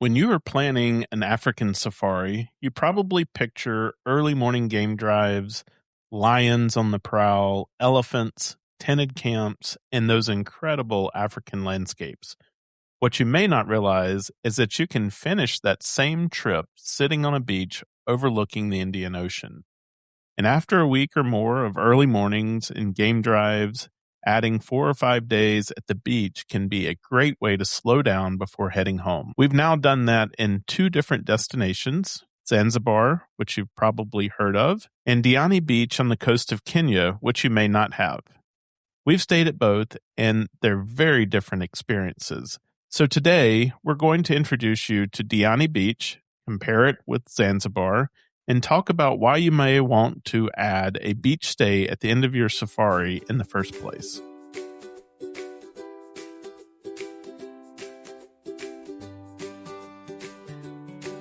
When you are planning an African safari, you probably picture early morning game drives, lions on the prowl, elephants, tented camps, and those incredible African landscapes. What you may not realize is that you can finish that same trip sitting on a beach overlooking the Indian Ocean. And after a week or more of early mornings and game drives, adding 4 or 5 days at the beach can be a great way to slow down before heading home. We've now done that in two different destinations: Zanzibar, which you've probably heard of, and Diani Beach on the coast of Kenya, which you may not have. We've stayed at both, and they're very different experiences. So today, we're going to introduce you to Diani Beach, compare it with Zanzibar, and talk about why you may want to add a beach stay at the end of your safari in the first place.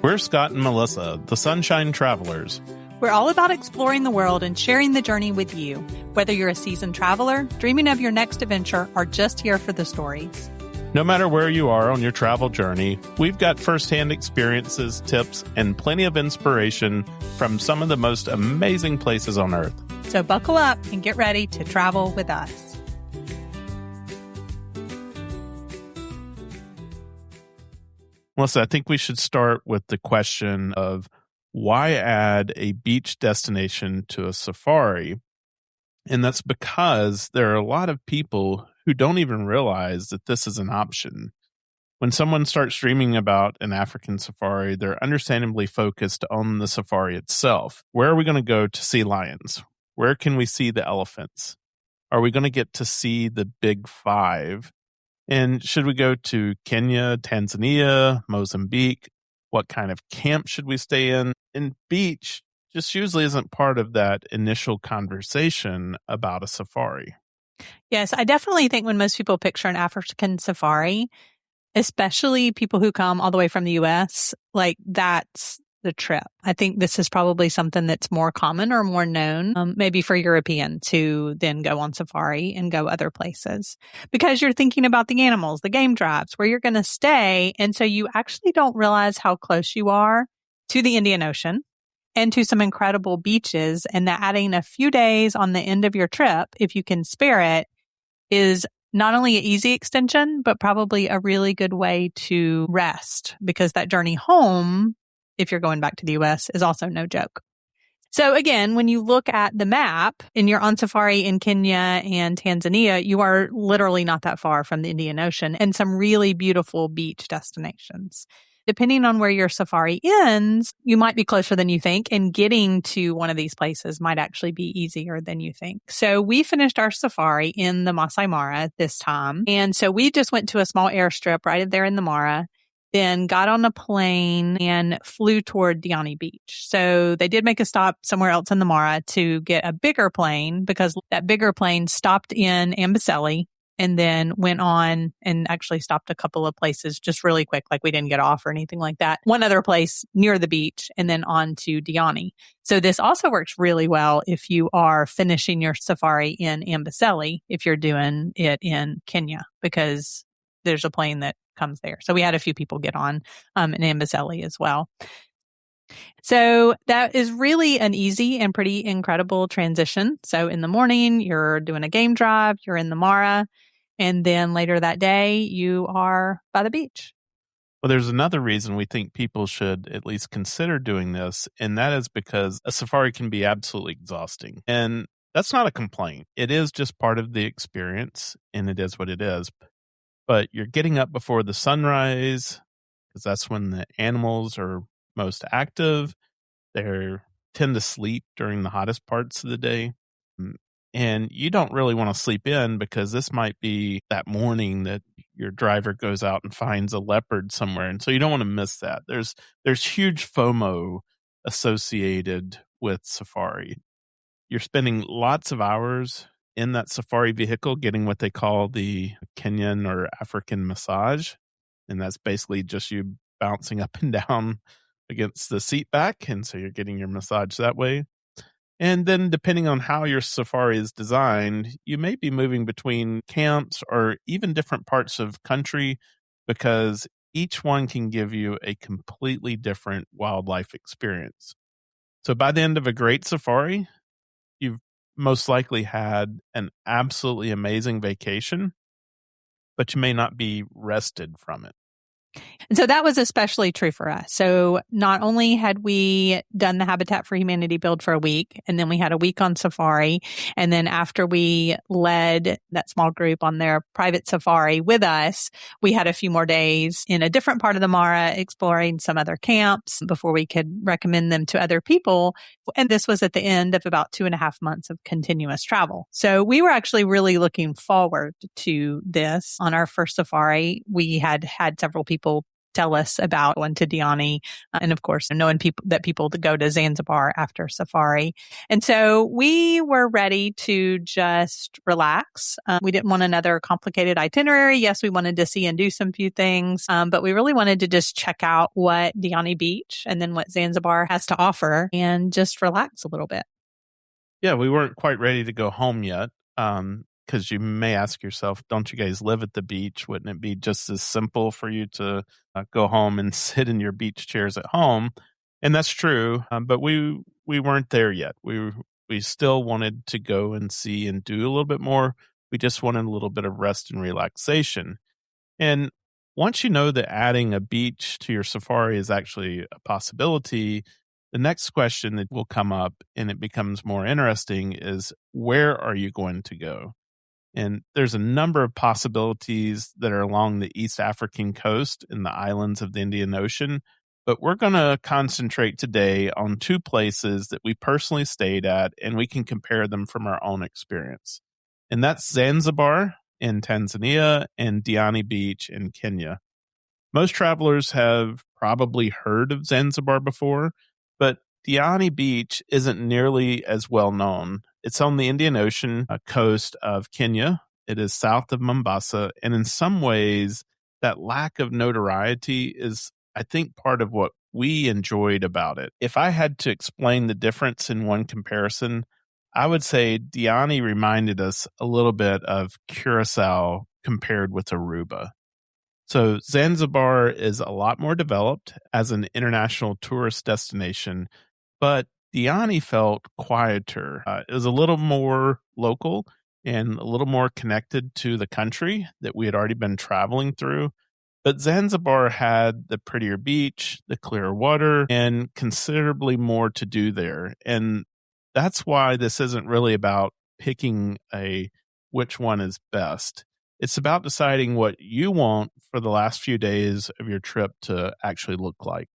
We're Scott and Melissa, the Sunshine Travelers. We're all about exploring the world and sharing the journey with you, whether you're a seasoned traveler, dreaming of your next adventure, or just here for the stories. No matter where you are on your travel journey, we've got firsthand experiences, tips, and plenty of inspiration from some of the most amazing places on Earth. So buckle up and get ready to travel with us. Melissa, I think we should start with the question of why add a beach destination to a safari? And that's because there are a lot of people who don't even realize that this is an option. When someone starts dreaming about an African safari, they're understandably focused on the safari itself. Where are we going to go to see lions? Where can we see the elephants? Are we going to get to see the big five? And should we go to Kenya, Tanzania, Mozambique? What kind of camp should we stay in? And beach just usually isn't part of that initial conversation about a safari. Yes, I definitely think when most people picture an African safari, especially people who come all the way from the U.S., like that's the trip. I think this is probably something that's more common or more known, maybe for European to then go on safari and go other places because you're thinking about the animals, the game drives, where you're going to stay. And so you actually don't realize how close you are to the Indian Ocean and to some incredible beaches, and that adding a few days on the end of your trip, if you can spare it, is not only an easy extension, but probably a really good way to rest because that journey home, if you're going back to the U.S., is also no joke. So again, when you look at the map and you're on safari in Kenya and Tanzania, you are literally not that far from the Indian Ocean and some really beautiful beach destinations. Depending on where your safari ends, you might be closer than you think, and getting to one of these places might actually be easier than you think. So we finished our safari in the Maasai Mara this time. And so we just went to a small airstrip right there in the Mara, then got on a plane and flew toward Diani Beach. So they did make a stop somewhere else in the Mara to get a bigger plane because that bigger plane stopped in Epsiode and then went on and actually stopped a couple of places just really quick, like we didn't get off or anything like that. One other place near the beach and then on to Diani. So this also works really well if you are finishing your safari in Epsiode, if you're doing it in Kenya, because there's a plane that comes there. So we had a few people get on in Epsiode as well. So that is really an easy and pretty incredible transition. So in the morning, you're doing a game drive, you're in the Mara, and then later that day, you are by the beach. Well, there's another reason we think people should at least consider doing this, and that is because a safari can be absolutely exhausting. And that's not a complaint. It is just part of the experience, and it is what it is. But you're getting up before the sunrise, because that's when the animals are most active. They tend to sleep during the hottest parts of the day. And you don't really want to sleep in because this might be that morning that your driver goes out and finds a leopard somewhere. And so you don't want to miss that. There's huge FOMO associated with safari. You're spending lots of hours in that safari vehicle getting what they call the Kenyan or African massage. And that's basically just you bouncing up and down against the seat back. And so you're getting your massage that way. And then depending on how your safari is designed, you may be moving between camps or even different parts of country because each one can give you a completely different wildlife experience. So by the end of a great safari, you've most likely had an absolutely amazing vacation, but you may not be rested from it. And so that was especially true for us. So not only had we done the Habitat for Humanity build for a week, and then we had a week on safari. And then after we led that small group on their private safari with us, we had a few more days in a different part of the Mara exploring some other camps before we could recommend them to other people. And this was at the end of about 2.5 months of continuous travel. So we were actually really looking forward to this. On our first safari, we had several people tell us about going to Diani, and of course, knowing people to go to Zanzibar after safari. And so we were ready to just relax. We didn't want another complicated itinerary. Yes, we wanted to see and do some few things, but we really wanted to just check out what Diani Beach and then what Zanzibar has to offer and just relax a little bit. Yeah, we weren't quite ready to go home yet. Because you may ask yourself, don't you guys live at the beach? Wouldn't it be just as simple for you to go home and sit in your beach chairs at home? And that's true, but we weren't there yet. We still wanted to go and see and do a little bit more. We just wanted a little bit of rest and relaxation. And once you know that adding a beach to your safari is actually a possibility, the next question that will come up and it becomes more interesting is, where are you going to go? And there's a number of possibilities that are along the East African coast and the islands of the Indian Ocean. But we're going to concentrate today on two places that we personally stayed at, and we can compare them from our own experience. And that's Zanzibar in Tanzania and Diani Beach in Kenya. Most travelers have probably heard of Zanzibar before, but Diani Beach isn't nearly as well known. It's on the Indian Ocean coast of Kenya. It is south of Mombasa. And in some ways, that lack of notoriety is, I think, part of what we enjoyed about it. If I had to explain the difference in one comparison, I would say Diani reminded us a little bit of Curacao compared with Aruba. So Zanzibar is a lot more developed as an international tourist destination, but Diani felt quieter. It was a little more local and a little more connected to the country that we had already been traveling through. But Zanzibar had the prettier beach, the clearer water, and considerably more to do there. And that's why this isn't really about picking which one is best. It's about deciding what you want for the last few days of your trip to actually look like.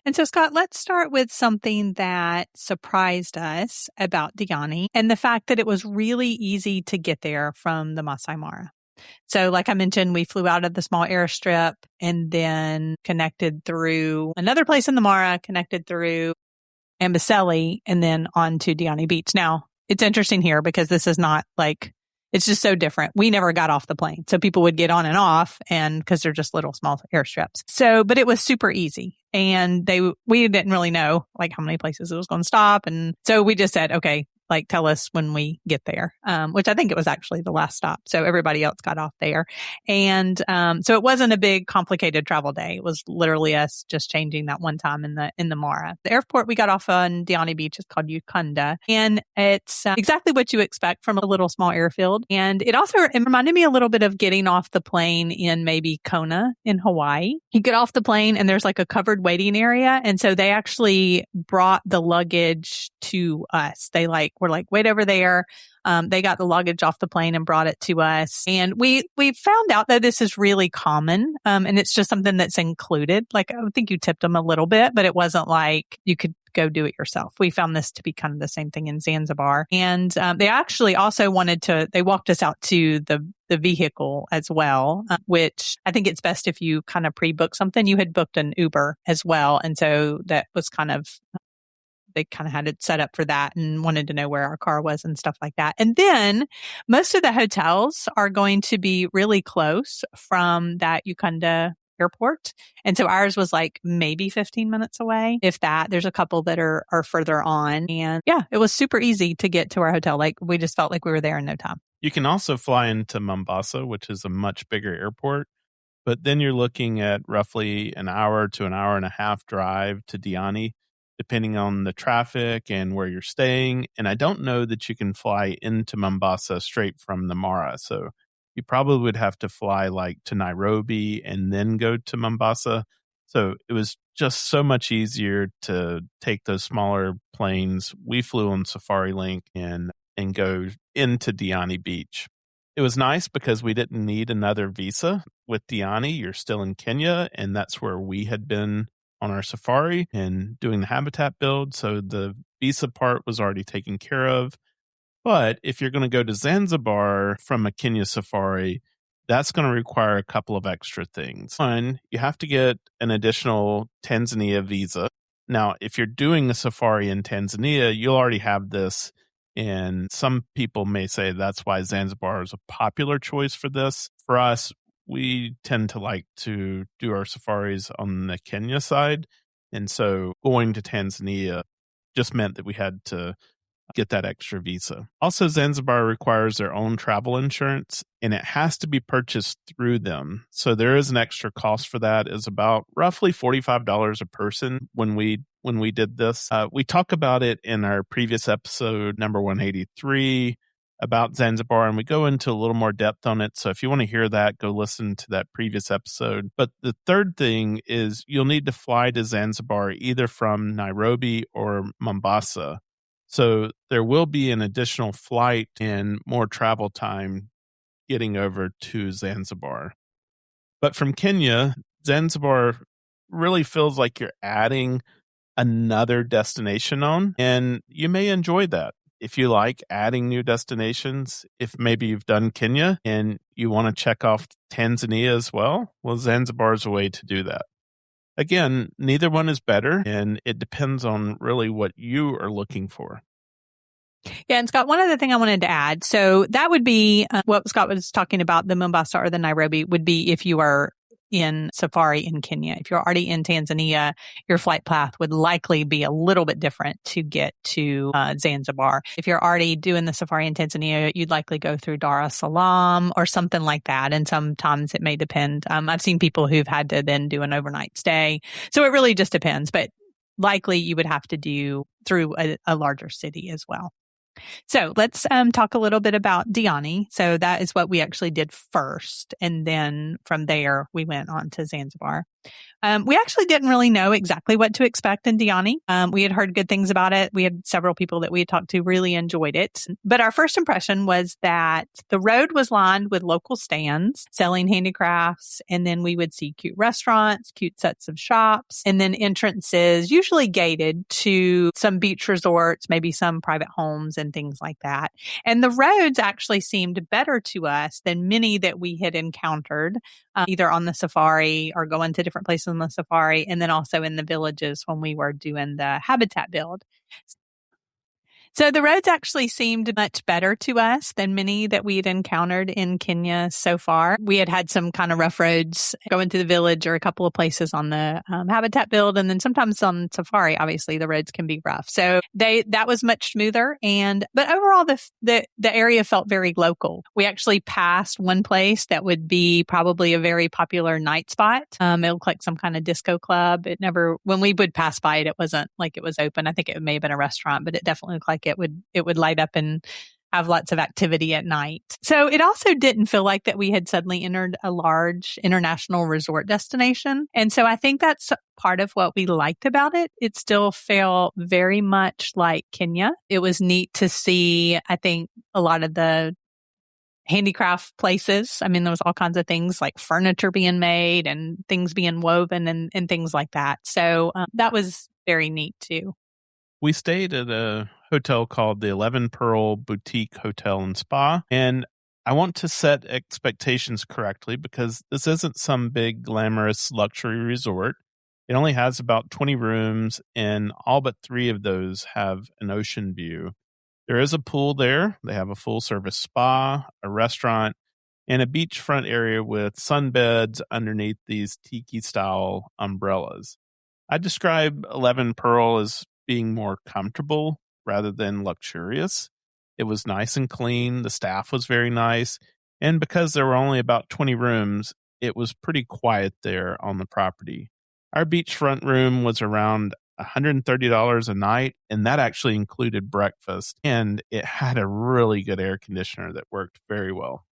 And so, Scott, let's start with something that surprised us about Diani and the fact that it was really easy to get there from the Maasai Mara. So like I mentioned, we flew out of the small airstrip and then connected through another place in the Mara, connected through Epsiode, and then on to Diani Beach. Now, it's interesting here because this is not like, it's just so different. We never got off the plane. So people would get on and off, and because they're just little small airstrips. So, but it was super easy. And we didn't really know like how many places it was going to stop. And so we just said, okay, like tell us when we get there, which I think it was actually the last stop. So everybody else got off there. And so it wasn't a big complicated travel day. It was literally us just changing that one time in the Mara. The airport we got off on Diani Beach is called Ukunda. And it's exactly what you expect from a little small airfield. And it reminded me a little bit of getting off the plane in maybe Kona in Hawaii. You get off the plane and there's like a covered waiting area. And so they actually brought the luggage to us. They were like, wait over there. They got the luggage off the plane and brought it to us. And we found out that this is really common. And it's just something that's included. Like, I think you tipped them a little bit, but it wasn't like you could go do it yourself. We found this to be kind of the same thing in Zanzibar. And they actually also they walked us out to the vehicle as well, which I think it's best if you kind of pre-book something. You had booked an Uber as well. And so that was they kind of had it set up for that and wanted to know where our car was and stuff like that. And then most of the hotels are going to be really close from that Ukunda airport. And so ours was like maybe 15 minutes away. If that, there's a couple that are further on. And yeah, it was super easy to get to our hotel. Like we just felt like we were there in no time. You can also fly into Mombasa, which is a much bigger airport. But then you're looking at roughly an hour to an hour and a half drive to Diani, depending on the traffic and where you're staying. And I don't know that you can fly into Mombasa straight from the Mara. So you probably would have to fly like to Nairobi and then go to Mombasa. So it was just so much easier to take those smaller planes. We flew on Safari Link and go into Diani Beach. It was nice because we didn't need another visa. With Diani, you're still in Kenya, and that's where we had been on our safari and doing the habitat build. So the visa part was already taken care of. But if you're going to go to Zanzibar from a Kenya safari, that's going to require a couple of extra things. One, you have to get an additional Tanzania visa. Now, if you're doing a safari in Tanzania, you'll already have this. And some people may say that's why Zanzibar is a popular choice for this. For us, we tend to like to do our safaris on the Kenya side. And so going to Tanzania just meant that we had to get that extra visa. Also, Zanzibar requires their own travel insurance, and it has to be purchased through them. So there is an extra cost for that. It's about roughly $45 a person when we did this. We talk about it in our previous episode, number 183, about Zanzibar, and we go into a little more depth on it. So if you want to hear that, go listen to that previous episode. But the third thing is you'll need to fly to Zanzibar either from Nairobi or Mombasa. So there will be an additional flight and more travel time getting over to Zanzibar. But from Kenya, Zanzibar really feels like you're adding another destination on, and you may enjoy that. If you like adding new destinations, if maybe you've done Kenya and you want to check off Tanzania as well, Zanzibar is a way to do that. Again, neither one is better, and it depends on really what you are looking for. Yeah, and Scott, one other thing I wanted to add. So that would be what Scott was talking about, the Mombasa or the Nairobi, would be if you are in safari in Kenya. If you're already in Tanzania, your flight path would likely be a little bit different to get to Zanzibar. If you're already doing the safari in Tanzania, you'd likely go through Dar es Salaam or something like that. And sometimes it may depend. I've seen people who've had to then do an overnight stay. So it really just depends. But likely you would have to do through a larger city as well. So let's talk a little bit about Diani. So that is what we actually did first. And then from there, we went on to Zanzibar. We actually didn't really know exactly what to expect in Diani. We had heard good things about it. We had several people that we had talked to really enjoyed it. But our first impression was that the road was lined with local stands selling handicrafts. And then we would see cute restaurants, cute sets of shops, and then entrances, usually gated to some beach resorts, maybe some private homes and things like that. And the roads actually seemed better to us than many that we had encountered, either on the safari or going to different places on the safari, and then also in the villages when we were doing the habitat build. So the roads actually seemed much better to us than many that we had encountered in Kenya so far. We had some kind of rough roads going to the village or a couple of places on the habitat build. And then sometimes on safari, obviously the roads can be rough. So that was much smoother. But overall, the area felt very local. We actually passed one place that would be probably a very popular night spot. It looked like some kind of disco club. When we would pass by it, it wasn't like it was open. I think it may have been a restaurant, but it definitely looked like it would light up and have lots of activity at night. So it also didn't feel like that we had suddenly entered a large international resort destination. And so I think that's part of what we liked about it. It still felt very much like Kenya. It was neat to see, I think, a lot of the handicraft places. I mean, there was all kinds of things like furniture being made and things being woven and things like that. So that was very neat too. We stayed at a hotel called the 11 Pearl Boutique Hotel and Spa. And I want to set expectations correctly because this isn't some big glamorous luxury resort. It only has about 20 rooms, and all but 3 of those have an ocean view. There is a pool there. They have a full service spa, a restaurant, and a beachfront area with sunbeds underneath these tiki style umbrellas. I describe 11 Pearl as being more comfortable rather than luxurious. It was nice and clean. The staff was very nice. And because there were only about 20 rooms, it was pretty quiet there on the property. Our beachfront room was around $130 a night, and that actually included breakfast, and it had a really good air conditioner that worked very well.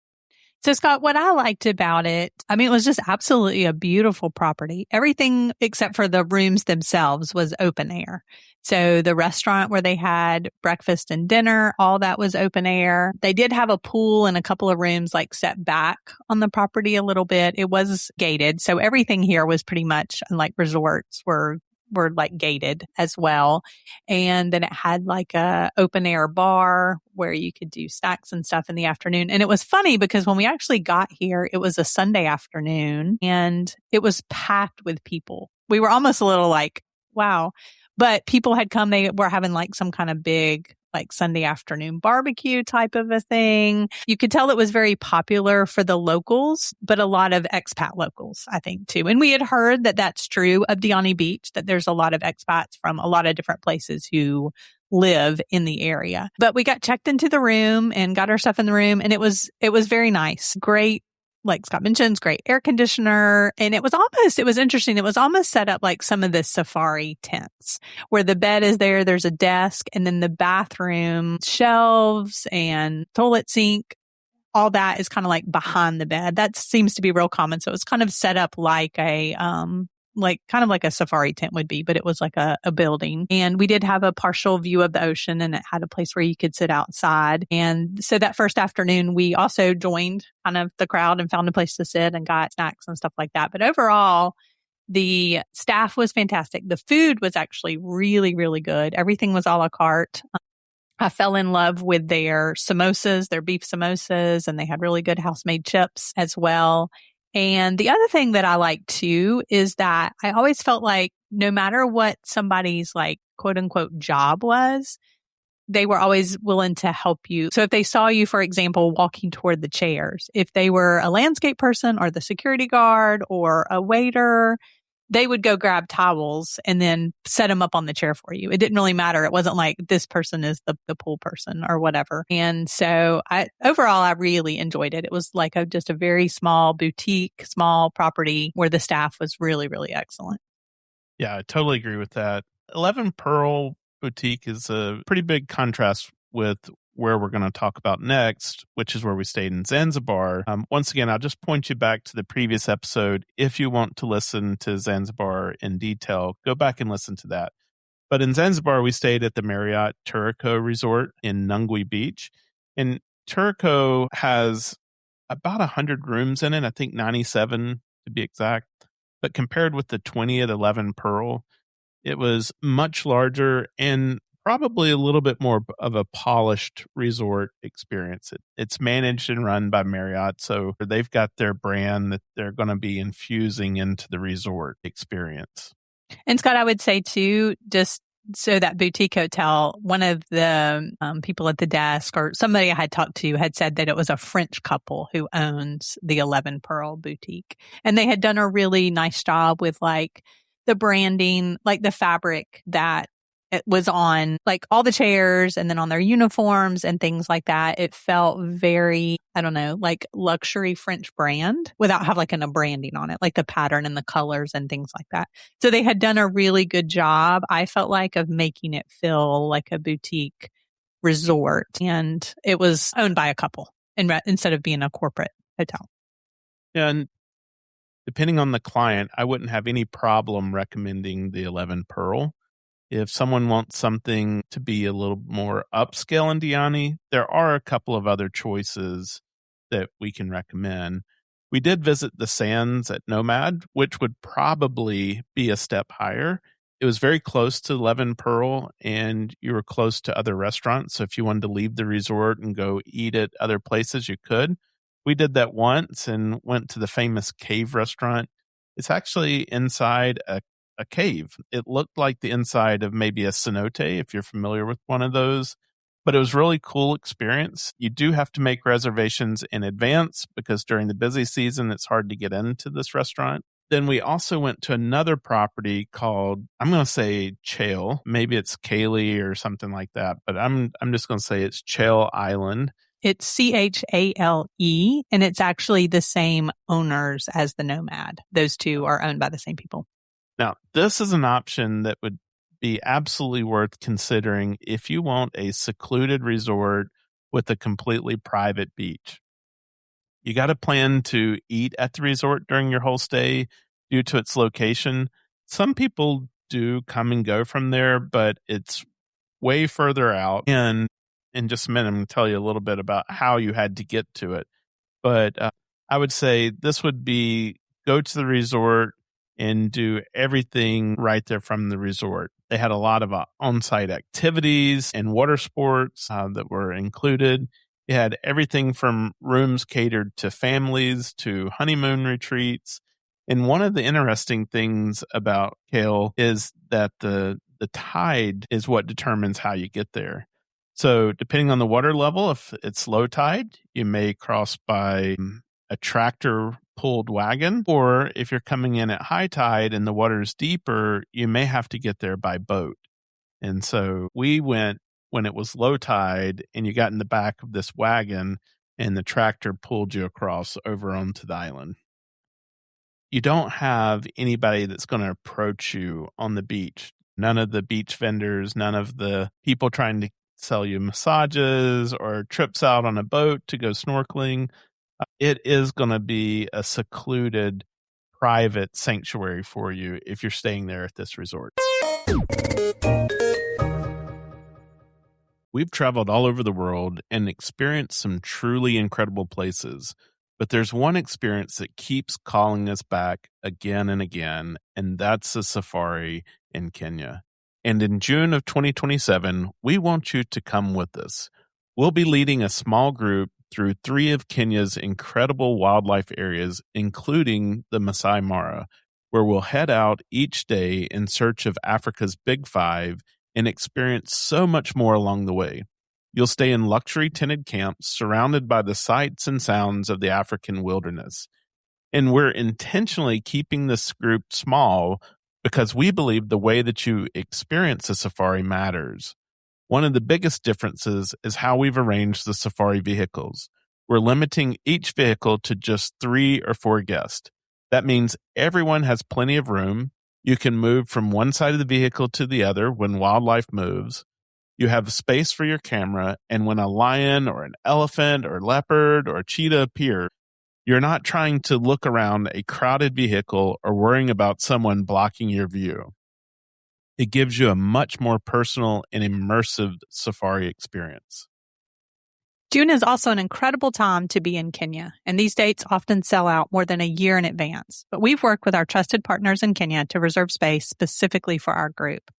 So, Scott, what I liked about it, I mean, it was just absolutely a beautiful property. Everything except for the rooms themselves was open air. So the restaurant where they had breakfast and dinner, all that was open air. They did have a pool and a couple of rooms like set back on the property a little bit. It was gated. So everything here was pretty much, like resorts were like gated as well. And then it had like a open air bar where you could do snacks and stuff in the afternoon. And it was funny because when we actually got here, it was a Sunday afternoon and it was packed with people. We were almost a little like, wow. But people had come, they were having like some kind of big like Sunday afternoon barbecue type of a thing. You could tell it was very popular for the locals, but a lot of expat locals, I think, too. And we had heard that that's true of Diani Beach, that there's a lot of expats from a lot of different places who live in the area. But we got checked into the room and got our stuff in the room, and it was very nice. Great, like Scott mentions, great air conditioner. And it was interesting. It was almost set up like some of the safari tents where the bed is there, there's a desk, and then the bathroom shelves and toilet sink, all that is kind of like behind the bed. That seems to be real common. So it was kind of set up like kind of like a safari tent would be, but it was like a building. And we did have a partial view of the ocean, and it had a place where you could sit outside. And so that first afternoon, we also joined kind of the crowd and found a place to sit and got snacks and stuff like that. But overall, the staff was fantastic. The food was actually really, really good. Everything was a la carte. I fell in love with their samosas, their beef samosas, and they had really good house-made chips as well. And the other thing that I like too is that I always felt like no matter what somebody's like quote unquote job was, they were always willing to help you. So if they saw you, for example, walking toward the chairs, if they were a landscape person or the security guard or a waiter, they would go grab towels and then set them up on the chair for you. It didn't really matter. It wasn't like this person is the pool person or whatever. And so overall, I really enjoyed it. It was like just a very small boutique, small property where the staff was really, really excellent. Yeah, I totally agree with that. 11 Pearl Boutique is a pretty big contrast with where we're going to talk about next, which is where we stayed in Zanzibar. Once again, I'll just point you back to the previous episode. If you want to listen to Zanzibar in detail, go back and listen to that. But in Zanzibar, we stayed at the Marriott Turiko Resort in Nungwi Beach. And Turiko has about 100 rooms in it, I think 97 to be exact. But compared with the 20 at 11 Pearl, it was much larger and probably a little bit more of a polished resort experience. It's managed and run by Marriott, so they've got their brand that they're going to be infusing into the resort experience. And Scott, I would say too, just so that boutique hotel, one of the people at the desk or somebody I had talked to had said that it was a French couple who owns the 11 Pearl Boutique. And they had done a really nice job with like the branding, like the fabric that it was on like all the chairs and then on their uniforms and things like that. It felt very, I don't know, like luxury French brand without having like a branding on it, like the pattern and the colors and things like that. So they had done a really good job, I felt like, of making it feel like a boutique resort. And it was owned by a couple instead of being a corporate hotel. Yeah, and depending on the client, I wouldn't have any problem recommending the 11 Pearl. If someone wants something to be a little more upscale in Diani, there are a couple of other choices that we can recommend. We did visit the Sands at Nomad, which would probably be a step higher. It was very close to 11 Pearl, and you were close to other restaurants. So if you wanted to leave the resort and go eat at other places, you could. We did that once and went to the famous cave restaurant. It's actually inside a cave. It looked like the inside of maybe a cenote, if you're familiar with one of those, but it was really cool experience. You do have to make reservations in advance because during the busy season, it's hard to get into this restaurant. Then we also went to another property called, I'm going to say Chale. Maybe it's Kaylee or something like that, but I'm just going to say it's Chale Island. It's Chale, and it's actually the same owners as the Nomad. Those two are owned by the same people. Now, this is an option that would be absolutely worth considering if you want a secluded resort with a completely private beach. You got to plan to eat at the resort during your whole stay due to its location. Some people do come and go from there, but it's way further out. And in just a minute, I'm going to tell you a little bit about how you had to get to it. But I would say this would be go to the resort and do everything right there from the resort. They had a lot of on-site activities and water sports that were included. You had everything from rooms catered to families to honeymoon retreats. And one of the interesting things about Kale is that the tide is what determines how you get there. So depending on the water level, if it's low tide, you may cross by a tractor pulled wagon, or if you're coming in at high tide and the water's deeper, you may have to get there by boat. And so we went when it was low tide and you got in the back of this wagon and the tractor pulled you across over onto the island. You don't have anybody that's going to approach you on the beach. None of the beach vendors, none of the people trying to sell you massages or trips out on a boat to go snorkeling. It is going to be a secluded, private sanctuary for you if you're staying there at this resort. We've traveled all over the world and experienced some truly incredible places, but there's one experience that keeps calling us back again and again, and that's a safari in Kenya. And in June of 2027, we want you to come with us. We'll be leading a small group through 3 of Kenya's incredible wildlife areas, including the Maasai Mara, where we'll head out each day in search of Africa's Big Five and experience so much more along the way. You'll stay in luxury tented camps surrounded by the sights and sounds of the African wilderness. And we're intentionally keeping this group small because we believe the way that you experience a safari matters. One of the biggest differences is how we've arranged the safari vehicles. We're limiting each vehicle to just 3 or 4 guests. That means everyone has plenty of room. You can move from one side of the vehicle to the other when wildlife moves. You have space for your camera, and when a lion or an elephant or leopard or cheetah appear, you're not trying to look around a crowded vehicle or worrying about someone blocking your view. It gives you a much more personal and immersive safari experience. June is also an incredible time to be in Kenya, and these dates often sell out more than a year in advance. But we've worked with our trusted partners in Kenya to reserve space specifically for our group.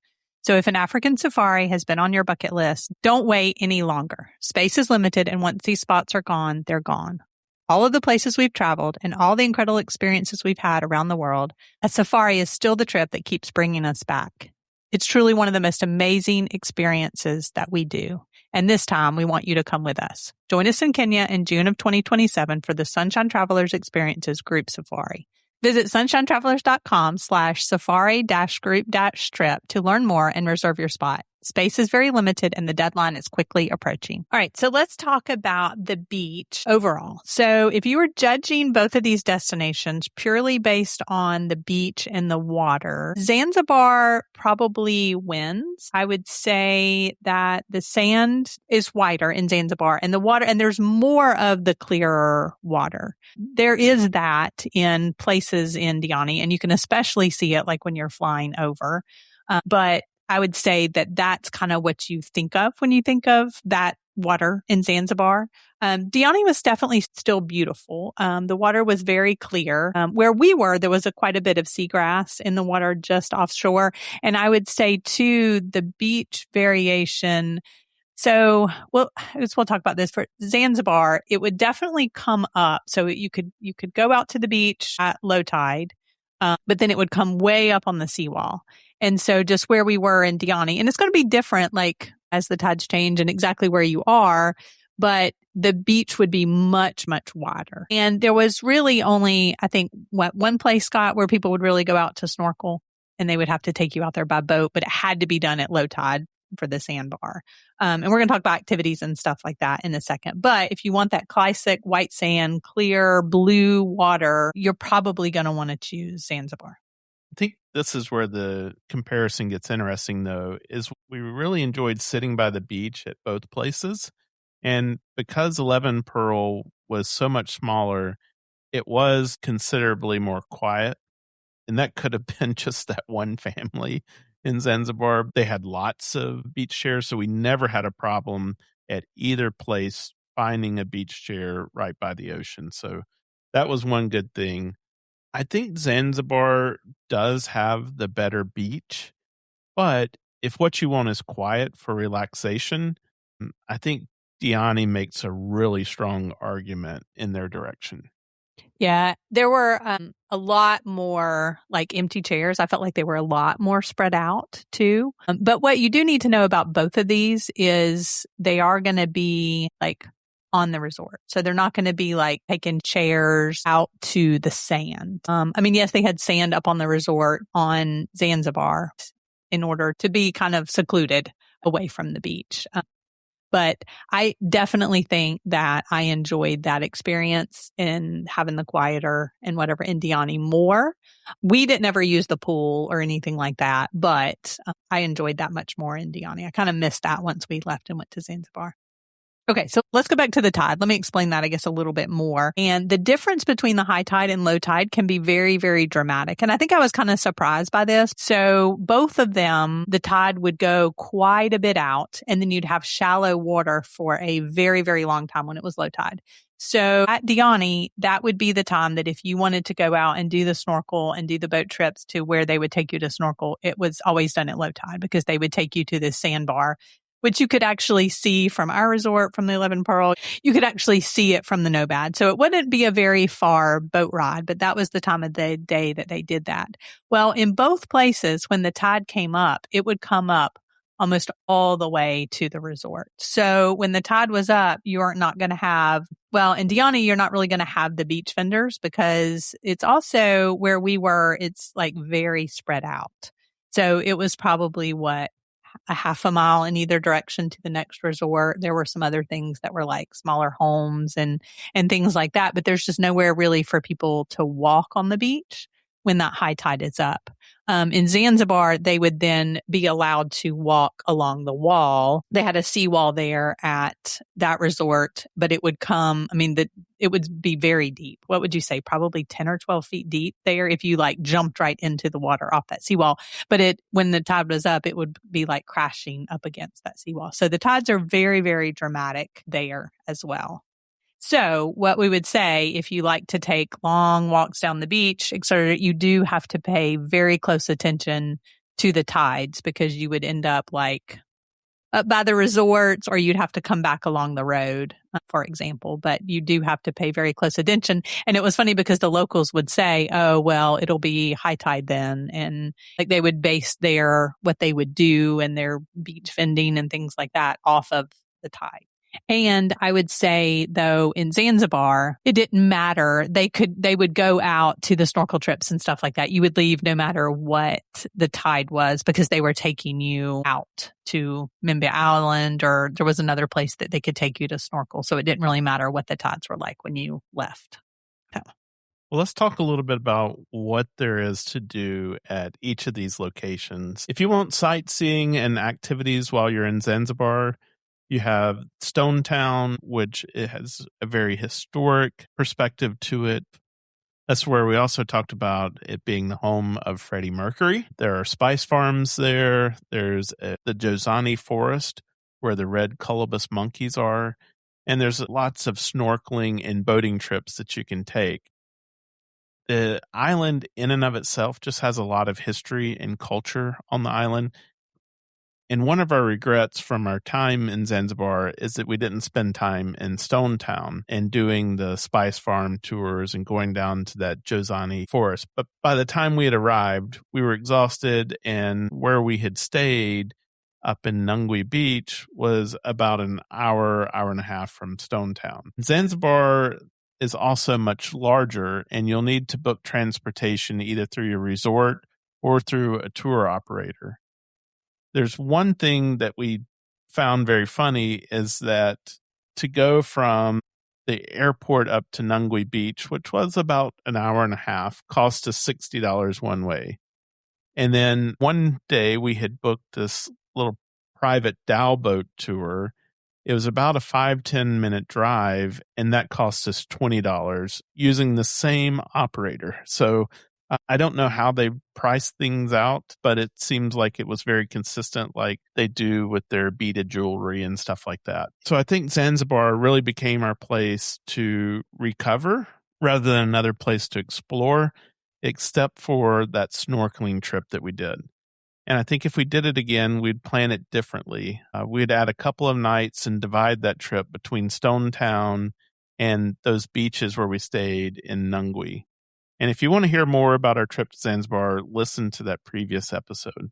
So if an African safari has been on your bucket list, don't wait any longer. Space is limited, and once these spots are gone, they're gone. All of the places we've traveled and all the incredible experiences we've had around the world, a safari is still the trip that keeps bringing us back. It's truly one of the most amazing experiences that we do. And this time, we want you to come with us. Join us in Kenya in June of 2027 for the Sunshine Travelers Experiences Group Safari. Visit sunshinetravelers.com/safari-group-trip to learn more and reserve your spot. Space is very limited and the deadline is quickly approaching. All right, so let's talk about the beach overall. So if you were judging both of these destinations purely based on the beach and the water, Zanzibar probably wins. I would say that the sand is whiter in Zanzibar and the water, and there's more of the clearer water. There is that in places in Diani, and you can especially see it like when you're flying over. But I would say that that's kind of what you think of when you think of that water in Zanzibar. Diani was definitely still beautiful. The water was very clear. Where we were, there was quite a bit of seagrass in the water just offshore. And I would say too, the beach variation. So, well, I guess we'll talk about this for Zanzibar. It would definitely come up. So you could go out to the beach at low tide, but then it would come way up on the seawall. And so just where we were in Diani, and it's going to be different, like as the tides change and exactly where you are, but the beach would be much, much wider. And there was really only, I think, one place, Scott, where people would really go out to snorkel, and they would have to take you out there by boat, but it had to be done at low tide for the sandbar. And we're going to talk about activities and stuff like that in a second. But if you want that classic white sand, clear blue water, you're probably going to want to choose Zanzibar. I think this is where the comparison gets interesting, though, is we really enjoyed sitting by the beach at both places. And because 11 Pearl was so much smaller, it was considerably more quiet. And that could have been just that one family in Zanzibar. They had lots of beach chairs, so we never had a problem at either place finding a beach chair right by the ocean. So that was one good thing. I think Zanzibar does have the better beach, but if what you want is quiet for relaxation, I think Diani makes a really strong argument in their direction. Yeah, there were a lot more like empty chairs. I felt like they were a lot more spread out too. But what you do need to know about both of these is they are going to be like on the resort. So they're not going to be like taking chairs out to the sand. I mean, yes, they had sand up on the resort on Zanzibar in order to be kind of secluded away from the beach. But I definitely think that I enjoyed that experience in having the quieter and whatever in Diani more. We didn't ever use the pool or anything like that, but I enjoyed that much more in Diani. I kind of missed that once we left and went to Zanzibar. Okay, so let's go back to the tide. Let me explain that, I guess, a little bit more. And the difference between the high tide and low tide can be very, very dramatic. And I think I was kind of surprised by this. So both of them, the tide would go quite a bit out, and then you'd have shallow water for a very, very long time when it was low tide. So at Diani, that would be the time that if you wanted to go out and do the snorkel and do the boat trips to where they would take you to snorkel, it was always done at low tide because they would take you to this sandbar, which you could actually see from our resort, from the 11 Pearl. You could actually see it from the Nobad. So it wouldn't be a very far boat ride, but that was the time of the day that they did that. Well, in both places, when the tide came up, it would come up almost all the way to the resort. So when the tide was up, you're not going to have, well, in Diani, you're not really going to have the beach vendors because it's also where we were, it's like very spread out. So it was probably a half a mile in either direction to the next resort. There were some other things that were like smaller homes and things like that, but there's just nowhere really for people to walk on the beach when that high tide is up. In Zanzibar, they would then be allowed to walk along the wall. They had a seawall there at that resort, but it would come, I mean, it would be very deep. What would you say? Probably 10 or 12 feet deep there if you like jumped right into the water off that seawall. But when the tide was up, it would be like crashing up against that seawall. So the tides are very, very dramatic there as well. So what we would say, if you like to take long walks down the beach, etc., you do have to pay very close attention to the tides because you would end up like up by the resorts or you'd have to come back along the road, for example. But you do have to pay very close attention. And it was funny because the locals would say, oh, well, it'll be high tide then. And like they would base what they would do and their beach vending and things like that off of the tide. And I would say, though, in Zanzibar, it didn't matter. They would go out to the snorkel trips and stuff like that. You would leave no matter what the tide was because they were taking you out to Mimba Island, or there was another place that they could take you to snorkel. So it didn't really matter what the tides were like when you left. Well, let's talk a little bit about what there is to do at each of these locations. If you want sightseeing and activities while you're in Zanzibar, you have Stone Town, which it has a very historic perspective to it. That's where we also talked about it being the home of Freddie Mercury. There are spice farms there. There's the Jozani Forest, where the red colobus monkeys are. And there's lots of snorkeling and boating trips that you can take. The island in and of itself just has a lot of history and culture on the island. And one of our regrets from our time in Zanzibar is that we didn't spend time in Stone Town and doing the spice farm tours and going down to that Jozani forest. But by the time we had arrived, we were exhausted, and where we had stayed up in Nungwi Beach was about an hour and a half from Stone Town. Zanzibar is also much larger, and you'll need to book transportation either through your resort or through a tour operator. There's one thing that we found very funny is that to go from the airport up to Nungwi Beach, which was about an hour and a half, cost us $60 one way. And then one day we had booked this little private dhow boat tour. It was about a 5-10 minute drive, and that cost us $20 using the same operator. So I don't know how they price things out, but it seems like it was very consistent, like they do with their beaded jewelry and stuff like that. So I think Zanzibar really became our place to recover rather than another place to explore, except for that snorkeling trip that we did. And I think if we did it again, we'd plan it differently. We'd add a couple of nights and divide that trip between Stone Town and those beaches where we stayed in Nungwi. And if you want to hear more about our trip to Zanzibar, listen to that previous episode.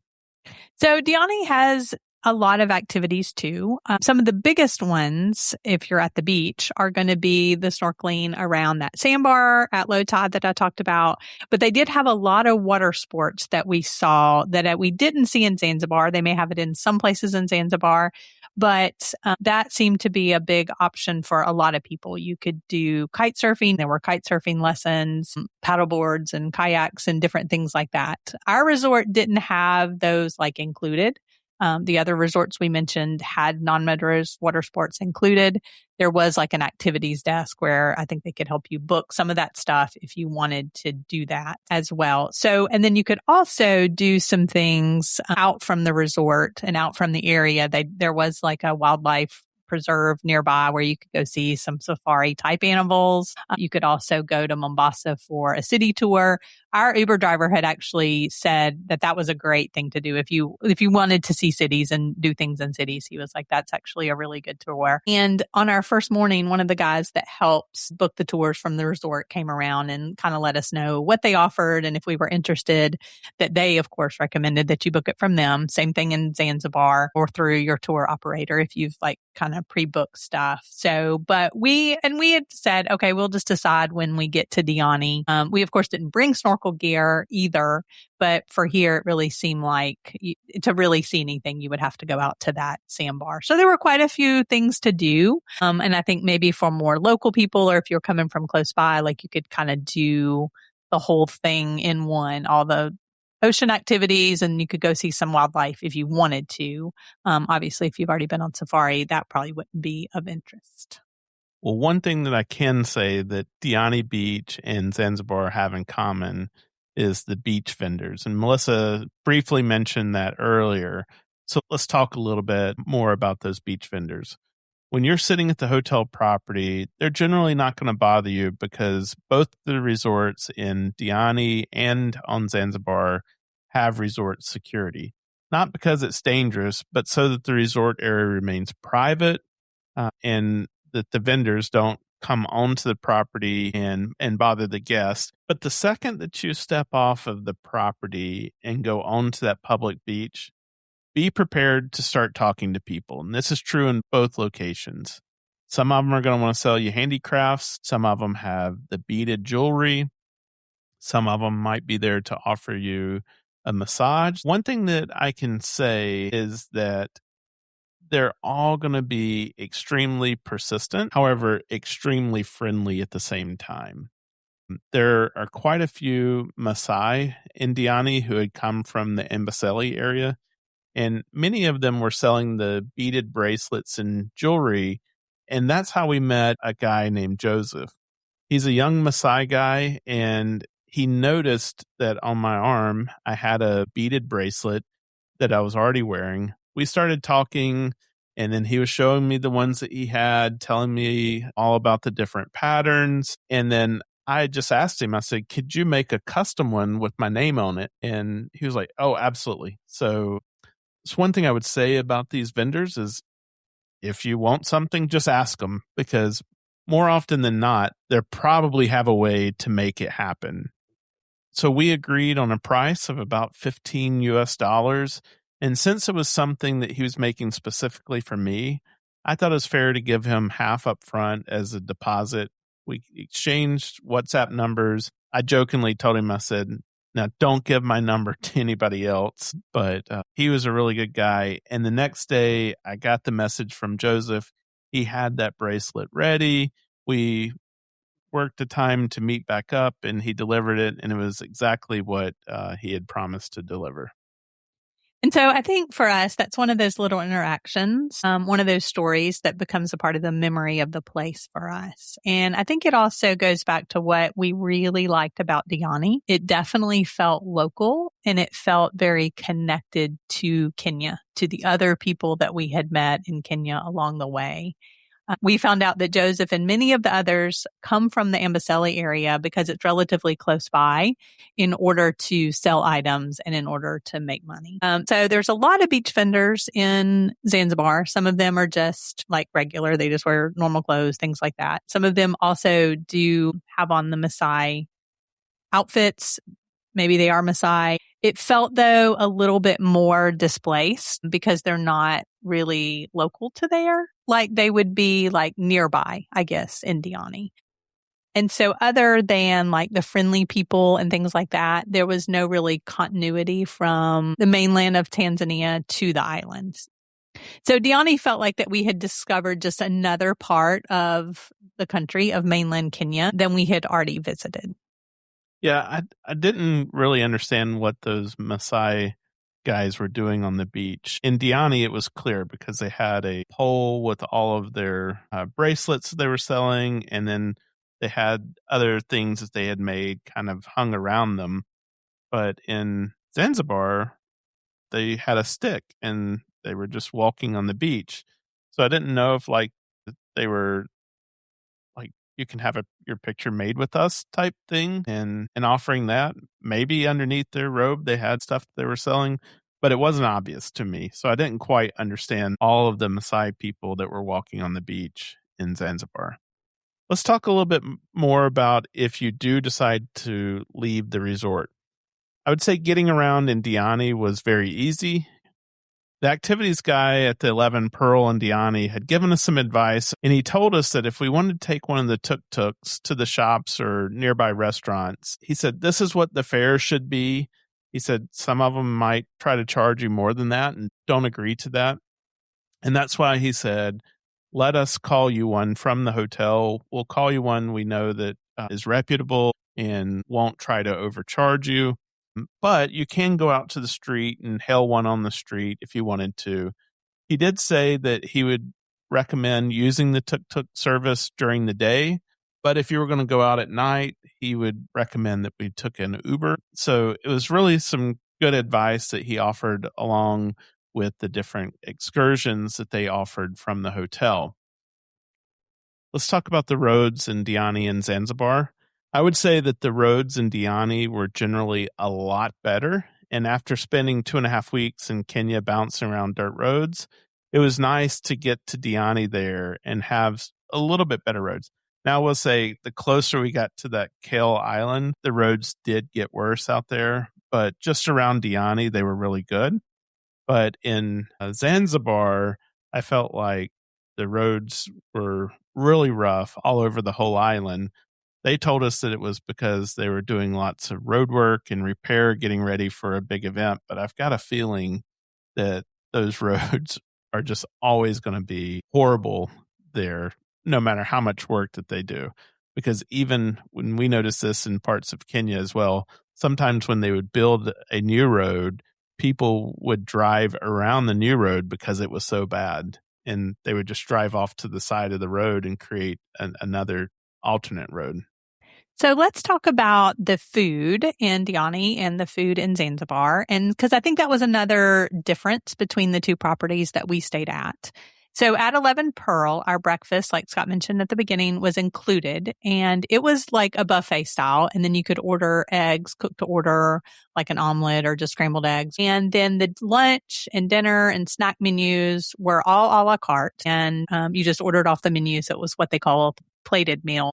So Diani has a lot of activities too. Some of the biggest ones, if you're at the beach, are going to be the snorkeling around that sandbar at low tide that I talked about. But they did have a lot of water sports that we saw that we didn't see in Zanzibar. They may have it in some places in Zanzibar, but that seemed to be a big option for a lot of people. You could do kite surfing. There were kite surfing lessons, paddle boards and kayaks and different things like that. Our resort didn't have those like included. The other resorts we mentioned had non-motorized water sports included. There was like an activities desk where I think they could help you book some of that stuff if you wanted to do that as well. So, and then you could also do some things out from the resort and out from the area. There was like a wildlife preserve nearby where you could go see some safari type animals. You could also go to Mombasa for a city tour. Our Uber driver had actually said that that was a great thing to do if you wanted to see cities and do things in cities. He was like, that's actually a really good tour. And on our first morning, one of the guys that helps book the tours from the resort came around and kind of let us know what they offered and if we were interested, that they of course recommended that you book it from them. Same thing in Zanzibar or through your tour operator if you've like kind of pre-booked stuff. So, but we had said, okay, we'll just decide when we get to Diani. We of course didn't bring snorkel gear either, but for here, it really seemed like to really see anything, you would have to go out to that sandbar. So there were quite a few things to do. And I think maybe for more local people, or if you're coming from close by, like you could kind of do the whole thing in one, all the ocean activities, and you could go see some wildlife if you wanted to. Obviously, if you've already been on safari, that probably wouldn't be of interest. Well, one thing that I can say that Diani Beach and Zanzibar have in common is the beach vendors. And Melissa briefly mentioned that earlier. So let's talk a little bit more about those beach vendors. When you're sitting at the hotel property, they're generally not going to bother you because both the resorts in Diani and on Zanzibar have resort security. Not because it's dangerous, but so that the resort area remains private and that the vendors don't come onto the property and bother the guests. But the second that you step off of the property and go onto that public beach, be prepared to start talking to people. And this is true in both locations. Some of them are going to want to sell you handicrafts. Some of them have the beaded jewelry. Some of them might be there to offer you a massage. One thing that I can say is that they're all going to be extremely persistent, however, extremely friendly at the same time. There are quite a few Maasai in Diani who had come from the Epsiode area, and many of them were selling the beaded bracelets and jewelry. And that's how we met a guy named Joseph. He's a young Maasai guy, and he noticed that on my arm, I had a beaded bracelet that I was already wearing. We started talking, and then he was showing me the ones that he had, telling me all about the different patterns. And then I just asked him, I said, could you make a custom one with my name on it? And he was like, oh, absolutely. So it's one thing I would say about these vendors is if you want something, just ask them, because more often than not, they probably have a way to make it happen. So we agreed on a price of about $15. And since it was something that he was making specifically for me, I thought it was fair to give him half up front as a deposit. We exchanged WhatsApp numbers. I jokingly told him, I said, Now, don't give my number to anybody else, but he was a really good guy. And the next day, I got the message from Joseph. He had that bracelet ready. We worked a time to meet back up, and he delivered it, and it was exactly what he had promised to deliver. And so I think for us, that's one of those little interactions, one of those stories that becomes a part of the memory of the place for us. And I think it also goes back to what we really liked about Diani. It definitely felt local and it felt very connected to Kenya, to the other people that we had met in Kenya along the way. We found out that Joseph and many of the others come from the Amboseli area because it's relatively close by in order to sell items and in order to make money. So there's a lot of beach vendors in Zanzibar. Some of them are just like regular. They just wear normal clothes, things like that. Some of them also do have on the Maasai outfits. Maybe they are Maasai. It felt, though, a little bit more displaced because they're not really local to there. Like they would be like nearby, I guess, in Diani. And so other than like the friendly people and things like that, there was no really continuity from the mainland of Tanzania to the islands. So Diani felt like that we had discovered just another part of the country of mainland Kenya than we had already visited. Yeah, I didn't really understand what those Maasai guys were doing on the beach. In Diani, it was clear because they had a pole with all of their bracelets they were selling, and then they had other things that they had made kind of hung around them. But in Zanzibar, they had a stick and they were just walking on the beach. So I didn't know if like they were like you can have your picture made with us type thing and offering that. Maybe underneath their robe they had stuff they were selling, but it wasn't obvious to me. So I didn't quite understand all of the Maasai people that were walking on the beach in Zanzibar. Let's talk a little bit more about if you do decide to leave the resort. I would say getting around in Diani was very easy. The activities guy at the 11 Pearl in Diani had given us some advice, and he told us that if we wanted to take one of the tuk-tuks to the shops or nearby restaurants, he said, this is what the fare should be. He said some of them might try to charge you more than that and don't agree to that. And that's why he said, let us call you one from the hotel. We'll call you one we know that is reputable and won't try to overcharge you. But you can go out to the street and hail one on the street if you wanted to. He did say that he would recommend using the tuk-tuk service during the day, but if you were going to go out at night, he would recommend that we took an Uber. So it was really some good advice that he offered along with the different excursions that they offered from the hotel. Let's talk about the roads in Diani and Zanzibar. I would say that the roads in Diani were generally a lot better. And after spending 2.5 weeks in Kenya bouncing around dirt roads, it was nice to get to Diani there and have a little bit better roads. Now, I will say the closer we got to that Kale Island, the roads did get worse out there. But just around Diani, they were really good. But in Zanzibar, I felt like the roads were really rough all over the whole island. They told us that it was because they were doing lots of road work and repair, getting ready for a big event. But I've got a feeling that those roads are just always going to be horrible there, no matter how much work that they do. Because even when we noticed this in parts of Kenya as well, sometimes when they would build a new road, people would drive around the new road because it was so bad. And they would just drive off to the side of the road and create another alternate road. So let's talk about the food in Diani and the food in Zanzibar. And because I think that was another difference between the two properties that we stayed at. So at 11 Pearl, our breakfast, like Scott mentioned at the beginning, was included. And it was like a buffet style. And then you could order eggs, cooked to order, like an omelet or just scrambled eggs. And then the lunch and dinner and snack menus were all a la carte. And you just ordered off the menu. So it was what they call a plated meal.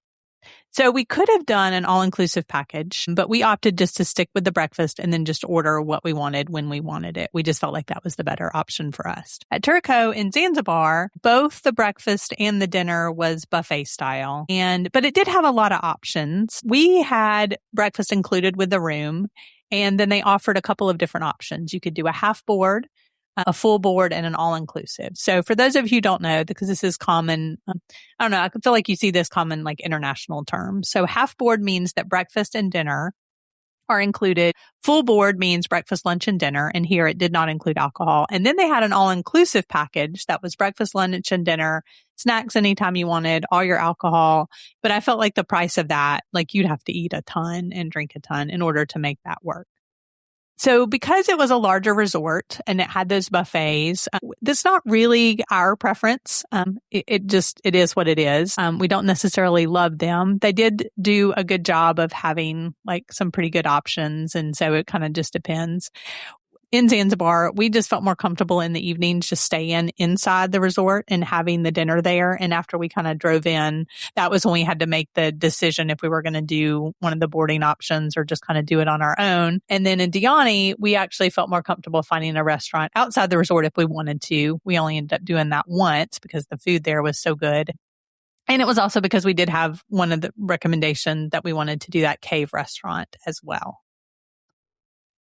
So we could have done an all-inclusive package, but we opted just to stick with the breakfast and then just order what we wanted when we wanted it. We just felt like that was the better option for us. At Turco in Zanzibar, both the breakfast and the dinner was buffet style, but it did have a lot of options. We had breakfast included with the room. And then they offered a couple of different options. You could do a half board, a full board, and an all-inclusive. So for those of you who don't know, because this is common, I don't know, I feel like you see this common like international terms. So half board means that breakfast and dinner are included. Full board means breakfast, lunch, and dinner. And here it did not include alcohol. And then they had an all-inclusive package that was breakfast, lunch, and dinner, snacks anytime you wanted, all your alcohol. But I felt like the price of that, like you'd have to eat a ton and drink a ton in order to make that work. So because it was a larger resort and it had those buffets, that's not really our preference. It is what it is. We don't necessarily love them. They did do a good job of having like some pretty good options. And so it kind of just depends. In Zanzibar, we just felt more comfortable in the evenings just staying inside the resort and having the dinner there. And after we kind of drove in, that was when we had to make the decision if we were going to do one of the boarding options or just kind of do it on our own. And then in Diani, we actually felt more comfortable finding a restaurant outside the resort if we wanted to. We only ended up doing that once because the food there was so good. And it was also because we did have one of the recommendations that we wanted to do that cave restaurant as well.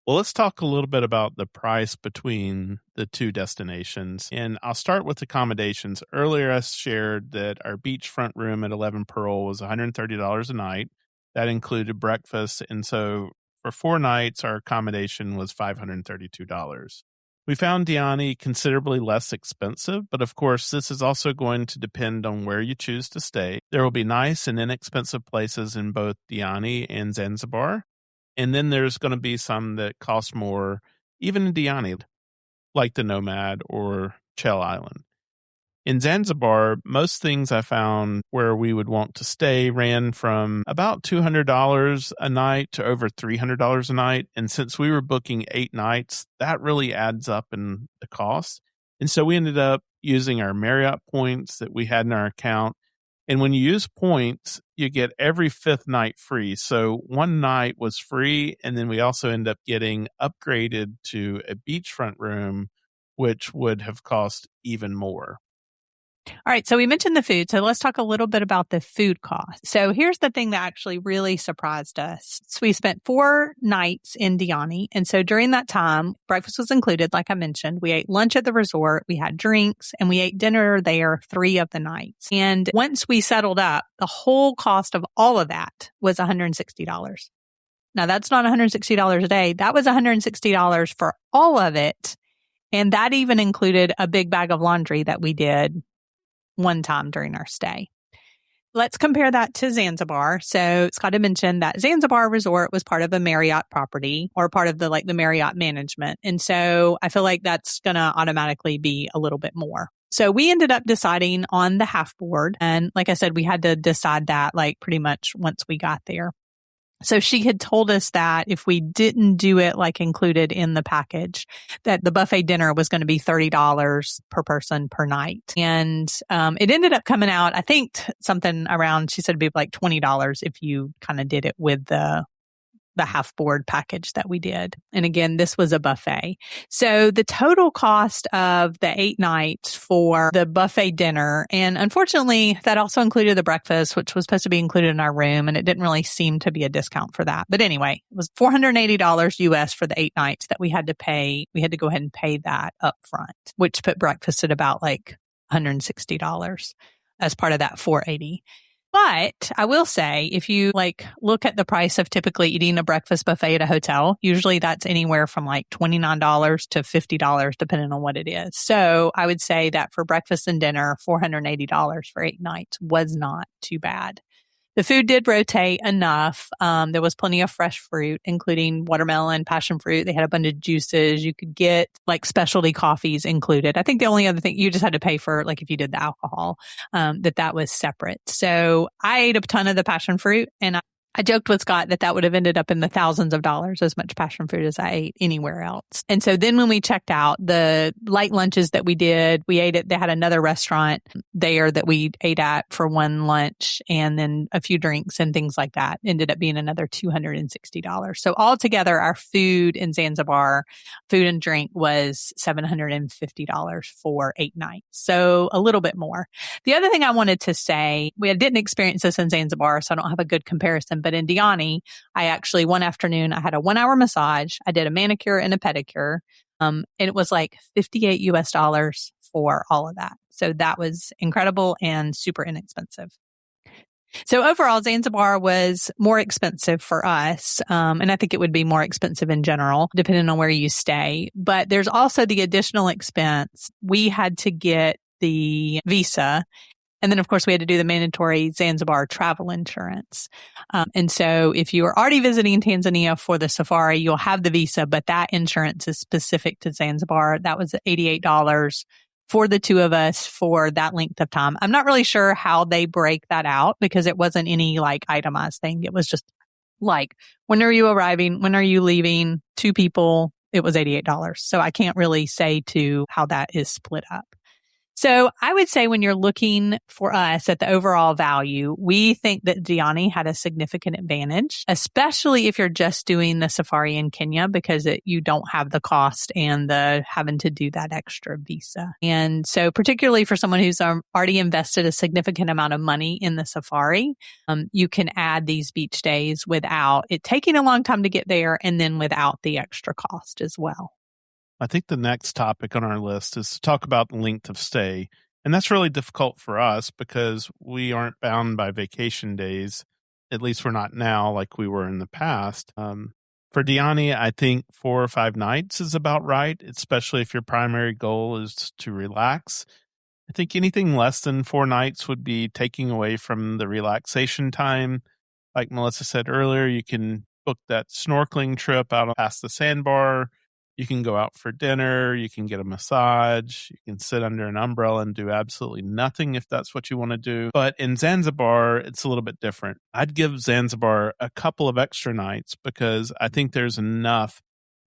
Well, let's talk a little bit about the price between the two destinations. And I'll start with accommodations. Earlier, I shared that our beachfront room at 11 Pearl was $130 a night. That included breakfast. And so for 4 nights, our accommodation was $532. We found Diani considerably less expensive, but of course, this is also going to depend on where you choose to stay. There will be nice and inexpensive places in both Diani and Zanzibar. And then there's going to be some that cost more, even in Diani, like the Nomad or Chell Island. In Zanzibar, most things I found where we would want to stay ran from about $200 a night to over $300 a night. And since we were booking 8 nights, that really adds up in the cost. And so we ended up using our Marriott points that we had in our account. And when you use points, you get every 5th night free. So 1 night was free. And then we also end up getting upgraded to a beachfront room, which would have cost even more. All right. So we mentioned the food. So let's talk a little bit about the food cost. So here's the thing that actually really surprised us. So we spent 4 nights in Diani. And so during that time, breakfast was included. Like I mentioned, we ate lunch at the resort, we had drinks, and we ate dinner there 3 of the nights. And once we settled up, the whole cost of all of that was $160. Now that's not $160 a day. That was $160 for all of it. And that even included a big bag of laundry that we did one time during our stay. Let's compare that to Zanzibar. So Scott had mentioned that Zanzibar resort was part of a Marriott property or part of the Marriott management. And so I feel like that's going to automatically be a little bit more. So we ended up deciding on the half board. And like I said, we had to decide that like pretty much once we got there. So she had told us that if we didn't do it like included in the package, that the buffet dinner was going to be $30 per person per night. And it ended up coming out, I think something around, she said it'd be like $20 if you kind of did it with the half board package that we did. And again, this was a buffet. So the total cost of the 8 nights for the buffet dinner, and unfortunately that also included the breakfast, which was supposed to be included in our room. And it didn't really seem to be a discount for that. But anyway, it was $480 US for the 8 nights that we had to pay. We had to go ahead and pay that up front, which put breakfast at about like $160 as part of that $480. But I will say, if you look at the price of typically eating a breakfast buffet at a hotel, usually that's anywhere from like $29 to $50, depending on what it is. So I would say that for breakfast and dinner, $480 for 8 nights was not too bad. The food did rotate enough. There was plenty of fresh fruit, including watermelon, passion fruit. They had a bunch of juices. You could get like specialty coffees included. I think the only other thing you just had to pay for, like if you did the alcohol, that was separate. So I ate a ton of the passion fruit, and I joked with Scott that would have ended up in the thousands of dollars, as much passion fruit as I ate anywhere else. And so then when we checked out, the light lunches that we did, we ate at, they had another restaurant there that we ate at for one lunch, and then a few drinks and things like that ended up being another $260. So altogether, our food in Zanzibar, food and drink, was $750 for 8 nights. So a little bit more. The other thing I wanted to say, we didn't experience this in Zanzibar, so I don't have a good comparison, but But in Diani, I actually, one afternoon, I had a 1 hour massage. I did a manicure and a pedicure. And it was like $58 US for all of that. So that was incredible and super inexpensive. So overall, Zanzibar was more expensive for us. And I think it would be more expensive in general, depending on where you stay. But there's also the additional expense. We had to get the visa. And then, of course, we had to do the mandatory Zanzibar travel insurance. And so if you are already visiting Tanzania for the safari, you'll have the visa, but that insurance is specific to Zanzibar. That was $88 for the two of us for that length of time. I'm not really sure how they break that out because it wasn't any like itemized thing. It was just like, when are you arriving? When are you leaving? Two people, it was $88. So I can't really say to how that is split up. So I would say when you're looking for us at the overall value, we think that Diani had a significant advantage, especially if you're just doing the safari in Kenya because you don't have the cost and the having to do that extra visa. And so particularly for someone who's already invested a significant amount of money in the safari, you can add these beach days without it taking a long time to get there and then without the extra cost as well. I think the next topic on our list is to talk about the length of stay. And that's really difficult for us because we aren't bound by vacation days. At least we're not now like we were in the past. For Diani, I think 4 or 5 nights is about right, especially if your primary goal is to relax. I think anything less than 4 nights would be taking away from the relaxation time. Like Melissa said earlier, you can book that snorkeling trip out past the sandbar. You can go out for dinner. You can get a massage. You can sit under an umbrella and do absolutely nothing if that's what you want to do. But in Zanzibar, it's a little bit different. I'd give Zanzibar a couple of extra nights because I think there's enough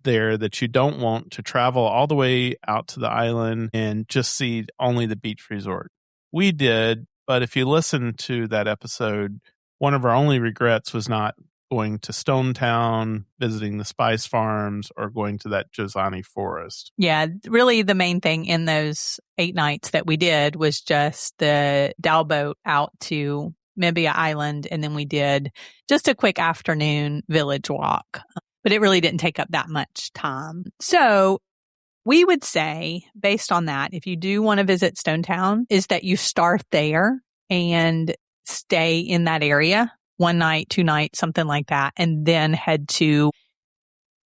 there that you don't want to travel all the way out to the island and just see only the beach resort. We did, but if you listen to that episode, one of our only regrets was not going to Stone Town, visiting the spice farms, or going to that Jozani forest. Yeah, really the main thing in those 8 nights that we did was just the dhow boat out to Mibia Island, and then we did just a quick afternoon village walk. But it really didn't take up that much time. So we would say, based on that, if you do want to visit Stone Town, is that you start there and stay in that area 1 night, 2 nights, something like that, and then head to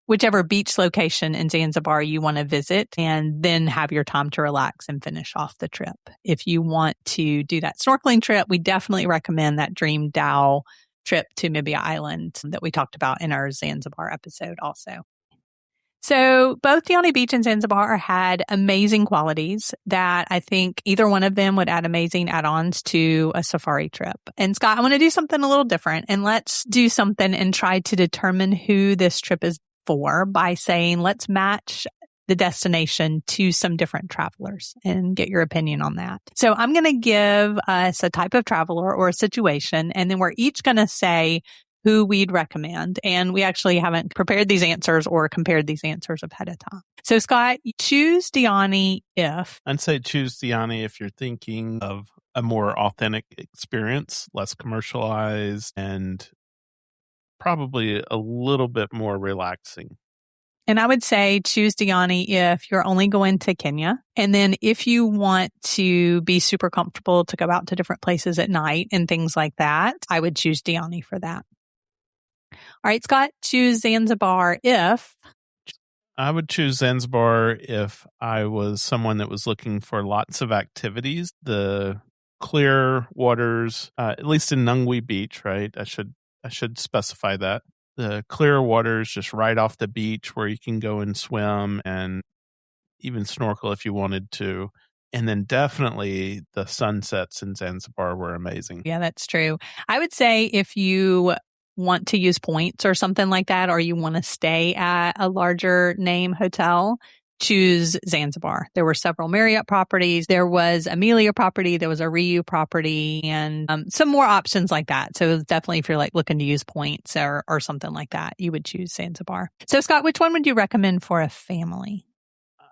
whichever beach location in Zanzibar you want to visit and then have your time to relax and finish off the trip. If you want to do that snorkeling trip, we definitely recommend that Dream Dhow trip to Mibia Island that we talked about in our Zanzibar episode also. So both Diani Beach and Zanzibar had amazing qualities that I think either one of them would add amazing add-ons to a safari trip. And Scott, I want to do something a little different, and let's do something and try to determine who this trip is for by saying, let's match the destination to some different travelers and get your opinion on that. So I'm going to give us a type of traveler or a situation, and then we're each going to say who we'd recommend. And we actually haven't prepared these answers or compared these answers ahead of time. So Scott, choose Diani if... I'd say choose Diani if you're thinking of a more authentic experience, less commercialized, and probably a little bit more relaxing. And I would say choose Diani if you're only going to Kenya. And then if you want to be super comfortable to go out to different places at night and things like that, I would choose Diani for that. All right, Scott, choose Zanzibar if... I would choose Zanzibar if I was someone that was looking for lots of activities. The clear waters, at least in Nungwi Beach, right? I should specify that. The clear waters just right off the beach where you can go and swim and even snorkel if you wanted to. And then definitely the sunsets in Zanzibar were amazing. Yeah, that's true. I would say if you want to use points or something like that, or you want to stay at a larger name hotel, choose Zanzibar. There were several Marriott properties. There was Amelia property. There was a Riu property and some more options like that. So definitely if you're like looking to use points or something like that, you would choose Zanzibar. So Scott, which one would you recommend for a family?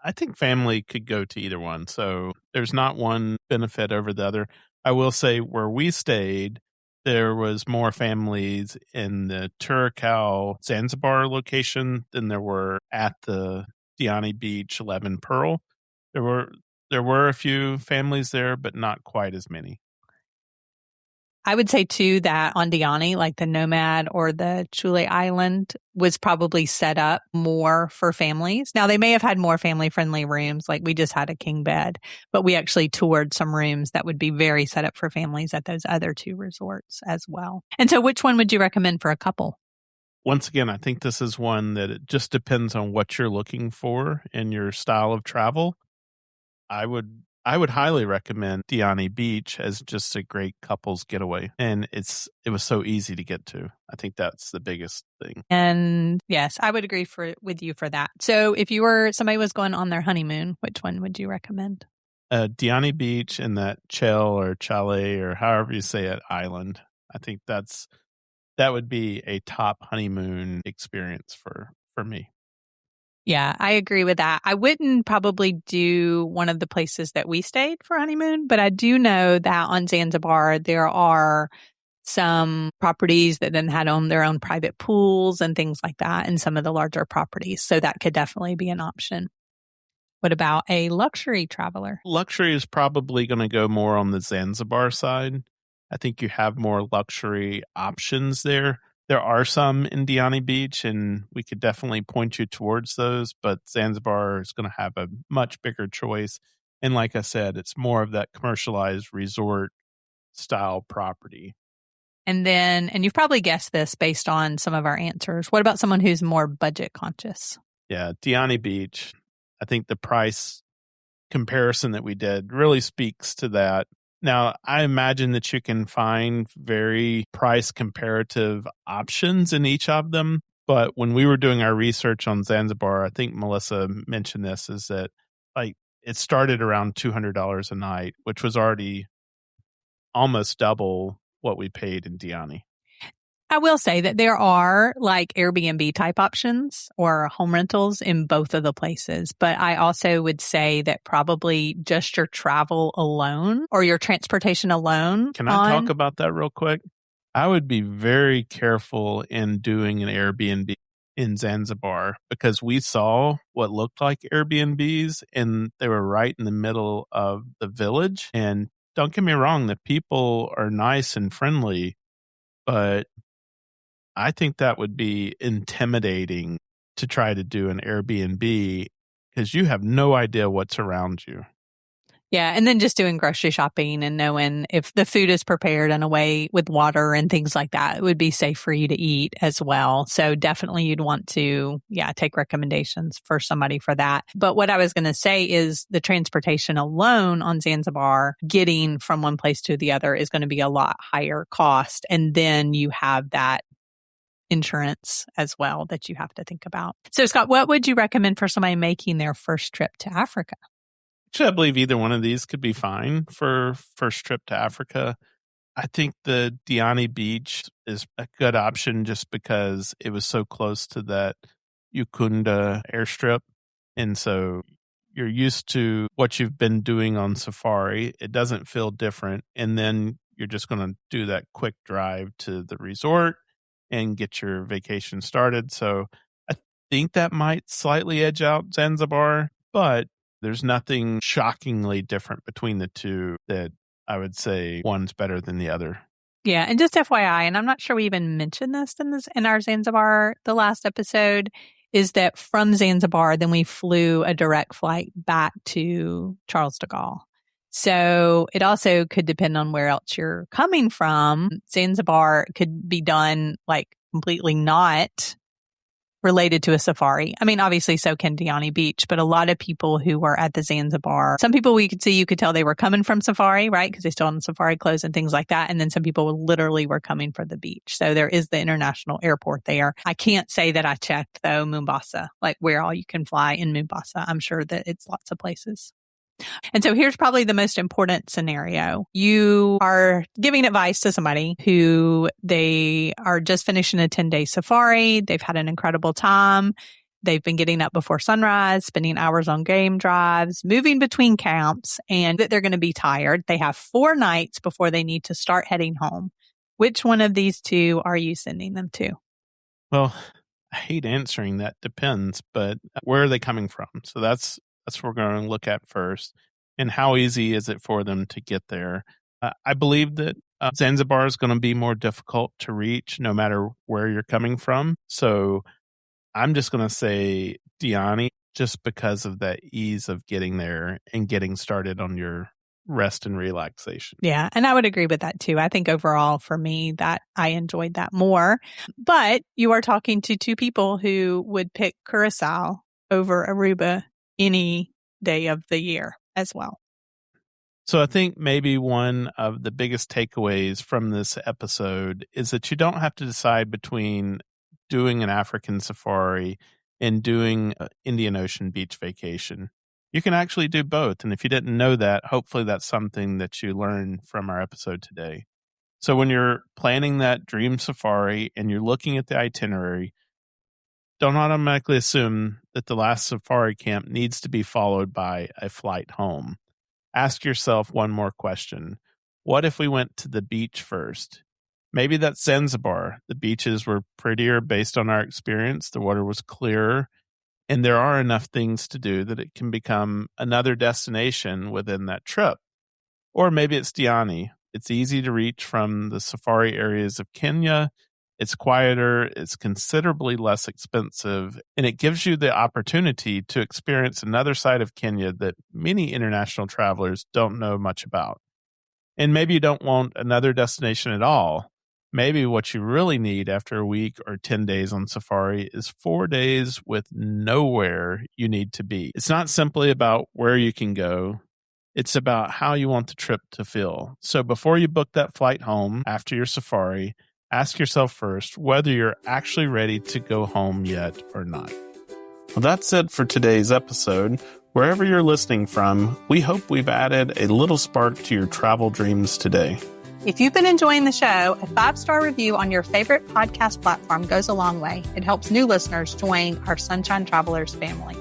I think family could go to either one. So there's not one benefit over the other. I will say where we stayed, there was more families in the Curacao Zanzibar location than there were at the Diani Beach 11 Pearl. There were a few families there, but not quite as many. I would say too that on Diani, like the Nomad or the Chule Island was probably set up more for families. Now they may have had more family friendly rooms. Like we just had a king bed, but we actually toured some rooms that would be very set up for families at those other two resorts as well. And so which one would you recommend for a couple? Once again, I think this is one that it just depends on what you're looking for in your style of travel. I would highly recommend Diani Beach as just a great couples getaway. And it was so easy to get to. I think that's the biggest thing. And yes, I would agree with you for that. So if somebody was going on their honeymoon, which one would you recommend? Diani Beach and that Chel or Chalet or however you say it, island. I think that would be a top honeymoon experience for me. Yeah, I agree with that. I wouldn't probably do one of the places that we stayed for honeymoon, but I do know that on Zanzibar, there are some properties that then had their own private pools and things like that in some of the larger properties. So that could definitely be an option. What about a luxury traveler? Luxury is probably going to go more on the Zanzibar side. I think you have more luxury options there. There are some in Diani Beach, and we could definitely point you towards those, but Zanzibar is going to have a much bigger choice. And like I said, it's more of that commercialized resort style property. And you've probably guessed this based on some of our answers. What about someone who's more budget conscious? Yeah, Diani Beach. I think the price comparison that we did really speaks to that. Now, I imagine that you can find very price comparative options in each of them. But when we were doing our research on Zanzibar, I think Melissa mentioned this, is that like it started around $200 a night, which was already almost double what we paid in Diani. I will say that there are like Airbnb type options or home rentals in both of the places. But I also would say that probably just your travel alone or your transportation alone. Can I talk about that real quick? I would be very careful in doing an Airbnb in Zanzibar because we saw what looked like Airbnbs and they were right in the middle of the village. And don't get me wrong, the people are nice and friendly, but I think that would be intimidating to try to do an Airbnb because you have no idea what's around you. Yeah. And then just doing grocery shopping and knowing if the food is prepared in a way with water and things like that, it would be safe for you to eat as well. So definitely you'd want to, take recommendations for somebody for that. But what I was going to say is the transportation alone on Zanzibar, getting from one place to the other is going to be a lot higher cost. And then you have that insurance as well that you have to think about. So Scott, what would you recommend for somebody making their first trip to Africa? Actually, I believe either one of these could be fine for first trip to Africa. I think the Diani Beach is a good option just because it was so close to that Ukunda airstrip. And so you're used to what you've been doing on safari. It doesn't feel different. And then you're just going to do that quick drive to the resort and get your vacation started. So I think that might slightly edge out Zanzibar, but there's nothing shockingly different between the two that I would say one's better than the other. Yeah. And just FYI, and I'm not sure we even mentioned this in our Zanzibar, the last episode, is that from Zanzibar, then we flew a direct flight back to Charles de Gaulle. So it also could depend on where else you're coming from. Zanzibar could be done like completely not related to a safari. I mean, obviously so can Diani Beach, but a lot of people who were at the Zanzibar, some people you could tell they were coming from safari, right? Because they still had safari clothes and things like that. And then some people literally were coming for the beach. So there is the international airport there. I can't say that I checked though, Mombasa, like where all you can fly in Mombasa. I'm sure that it's lots of places. And so here's probably the most important scenario. You are giving advice to somebody who they are just finishing a 10-day safari. They've had an incredible time. They've been getting up before sunrise, spending hours on game drives, moving between camps, and that they're going to be tired. They have 4 nights before they need to start heading home. Which one of these two are you sending them to? Well, I hate answering that. Depends, but where are they coming from? So that's what we're going to look at first. And how easy is it for them to get there? I believe that Zanzibar is going to be more difficult to reach no matter where you're coming from. So I'm just going to say Diani, just because of that ease of getting there and getting started on your rest and relaxation. Yeah, and I would agree with that too. I think overall for me that I enjoyed that more. But you are talking to two people who would pick Curacao over Aruba any day of the year as well. So I think maybe one of the biggest takeaways from this episode is that you don't have to decide between doing an African safari and doing an Indian Ocean beach vacation. You can actually do both. And if you didn't know that, hopefully that's something that you learned from our episode today. So when you're planning that dream safari and you're looking at the itinerary, don't automatically assume that the last safari camp needs to be followed by a flight home. Ask yourself one more question. What if we went to the beach first? Maybe that's Zanzibar. The beaches were prettier based on our experience. The water was clearer. And there are enough things to do that it can become another destination within that trip. Or maybe it's Diani. It's easy to reach from the safari areas of Kenya. It's quieter, it's considerably less expensive, and it gives you the opportunity to experience another side of Kenya that many international travelers don't know much about. And maybe you don't want another destination at all. Maybe what you really need after a week or 10 days on safari is 4 days with nowhere you need to be. It's not simply about where you can go. It's about how you want the trip to feel. So before you book that flight home after your safari, ask yourself first whether you're actually ready to go home yet or not. Well, that's it for today's episode. Wherever you're listening from, we hope we've added a little spark to your travel dreams today. If you've been enjoying the show, a 5-star review on your favorite podcast platform goes a long way. It helps new listeners join our Sunshine Travelers family.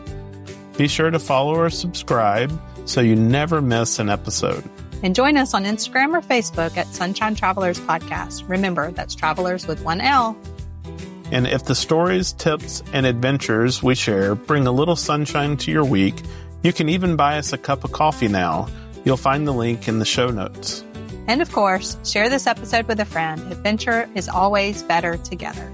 Be sure to follow or subscribe so you never miss an episode. And join us on Instagram or Facebook at Sunshine Travelers Podcast. Remember, that's Travelers with one L. And if the stories, tips, and adventures we share bring a little sunshine to your week, you can even buy us a cup of coffee now. You'll find the link in the show notes. And of course, share this episode with a friend. Adventure is always better together.